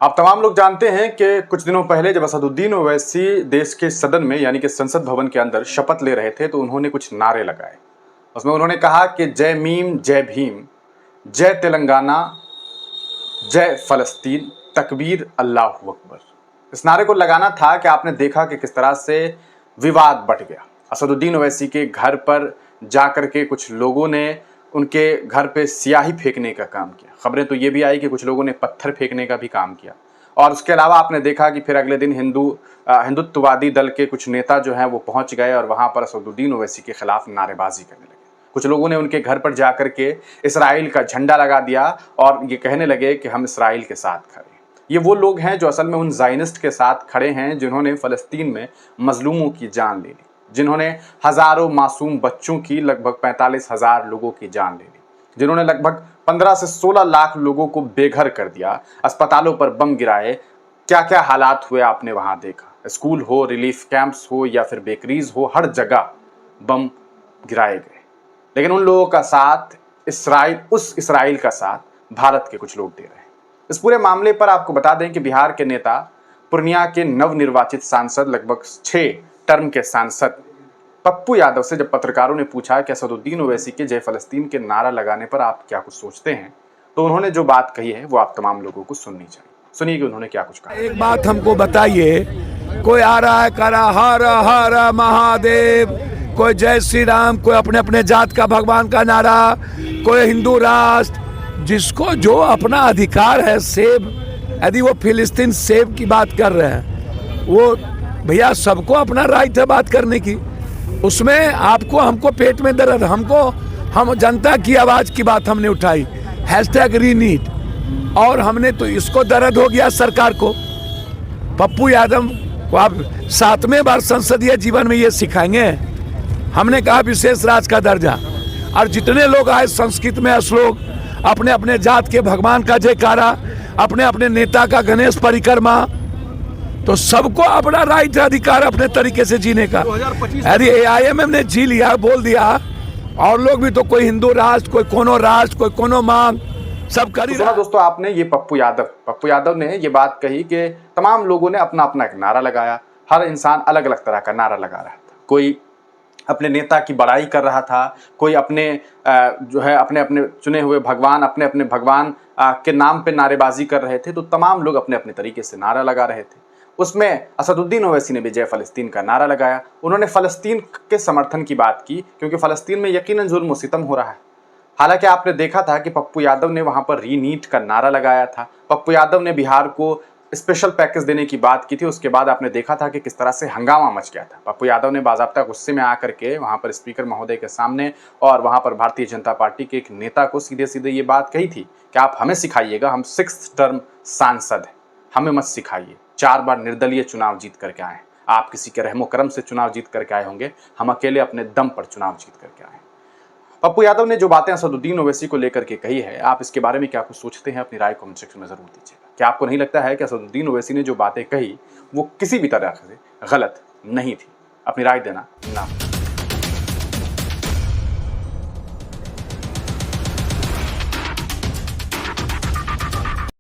आप तमाम लोग जानते हैं कि कुछ दिनों पहले जब असदुद्दीन ओवैसी देश के सदन में यानी कि संसद भवन के अंदर शपथ ले रहे थे तो उन्होंने कुछ नारे लगाए। उसमें उन्होंने कहा कि जय मीम, जय भीम, जय तेलंगाना, जय फलस्तीन, तकबीर, अल्लाहू अकबर। इस नारे को लगाना था कि आपने देखा कि किस तरह से विवाद बढ़ गया। असदुद्दीन ओवैसी के घर पर जाकर के कुछ लोगों ने उनके घर पे स्याही फेंकने का काम किया। खबरें तो ये भी आई कि कुछ लोगों ने पत्थर फेंकने का भी काम किया। और उसके अलावा आपने देखा कि फिर अगले दिन हिंदुत्ववादी दल के कुछ नेता जो हैं वो पहुंच गए और वहां पर असदुद्दीन ओवैसी के खिलाफ नारेबाजी करने लगे। कुछ लोगों ने उनके घर पर जाकर के इसराइल का झंडा लगा दिया और ये कहने लगे कि हम इसराइल के साथ खड़े हैं। ये वो लोग हैं जो असल में उन ज़ायनिस्ट के साथ खड़े हैं जिन्होंने फ़लस्तीन में मजलूमों की जान ले ली, जिन्होंने हज़ारों मासूम बच्चों की, लगभग 45,000 लोगों की जान ले ली, जिन्होंने लगभग 15 से 16 लाख लोगों को बेघर कर दिया, अस्पतालों पर बम गिराए। क्या क्या हालात हुए आपने वहाँ देखा। स्कूल हो, रिलीफ कैंप्स हो या फिर बेकरीज हो, हर जगह बम गिराए गए। लेकिन उन लोगों का साथ उस इसराइल का साथ भारत के कुछ लोग दे रहे हैं। इस पूरे मामले पर आपको बता दें कि बिहार के नेता, पूर्णिया के नवनिर्वाचित सांसद, लगभग 6 टर्म के सांसद पप्पू यादव से जब पत्रकारों ने पूछा कि असदुद्दीन ओवैसी के जय फलस्तीन के नारा लगाने पर आप क्या कुछ सोचते हैं, तो उन्होंने जो बात कही है वो आप तमाम लोगों को सुननी चाहिए। सुनिए कि उन्होंने क्या कुछ कहा। एक बात हमको बताइए, कोई आ रहा है कह रहा हर हर महादेव, कोई जय श्री राम, कोई अपने अपने जात का भगवान का नारा, कोई हिंदू राष्ट्र, जिसको जो अपना अधिकार है सेब, यदि वो फिलिस्तीन सेब की बात कर रहे हैं, वो भैया सबको अपना राइट है बात करने की। उसमें आपको हमको पेट में दर्द, हम जनता की आवाज की बात हमने उठाई, #रीनीट, और हमने तो इसको दर्द हो गया सरकार को। पप्पू यादव को आप 7वें बार संसदीय जीवन में ये सिखाएंगे। हमने कहा विशेष राज का दर्जा, और जितने लोग आए संस्कृत में श्लोक, अपने अपने जात के भगवान का जयकारा, अपने अपने नेता का गणेश परिक्रमा, तो सबको अपना राइट अधिकार अपने तरीके से जीने का। अरे AIMM ने जी लिया, बोल दिया, और लोग भी तो कोई हिंदू राष्ट्र, कोई कोनो मांग, सब कर ही सुना दोस्तों आपने। ये पप्पू यादव ने ये बात कही कि तमाम लोगों ने अपना अपना एक नारा लगाया। हर इंसान अलग अलग तरह का नारा लगा रहा था। कोई अपने नेता की बड़ाई कर रहा था, कोई अपने अपने चुने हुए भगवान, अपने अपने भगवान के नाम पे नारेबाजी कर रहे थे। तो तमाम लोग अपने अपने तरीके से नारा लगा रहे थे। उसमें असदुद्दीन ओवैसी ने भी जय फलस्तीन का नारा लगाया। उन्होंने फलस्तीन के समर्थन की बात की, क्योंकि फलस्तीन में यकीनन जुल्म व सितम हो रहा है। हालांकि आपने देखा था कि पप्पू यादव ने वहां पर रीनीट का नारा लगाया था। पप्पू यादव ने बिहार को स्पेशल पैकेज देने की बात की थी। उसके बाद आपने देखा था कि किस तरह से हंगामा मच गया था। पप्पू यादव ने बाज़ाब्ता गुस्से में आकर के वहां पर स्पीकर महोदय के सामने और वहां पर भारतीय जनता पार्टी के एक नेता को सीधे सीधे ये बात कही थी कि आप हमें सिखाइएगा, हम 6th टर्म सांसद हैं, हमें मत सिखाइए। 4 बार निर्दलीय चुनाव जीत करके आए, आप किसी के रहमो करम से चुनाव जीत करके आए होंगे, हम अकेले अपने दम पर चुनाव जीत करके आए। पप्पू यादव ने जो बातें असदुद्दीन ओवैसी को लेकर के कही है, आप इसके बारे में क्या कुछ सोचते हैं, अपनी राय कमेंट सेक्शन में जरूर दीजिएगा। क्या आपको नहीं लगता है कि असदुद्दीन ओवैसी ने जो बातें कही वो किसी भी तरह से गलत नहीं थी? अपनी राय देना ना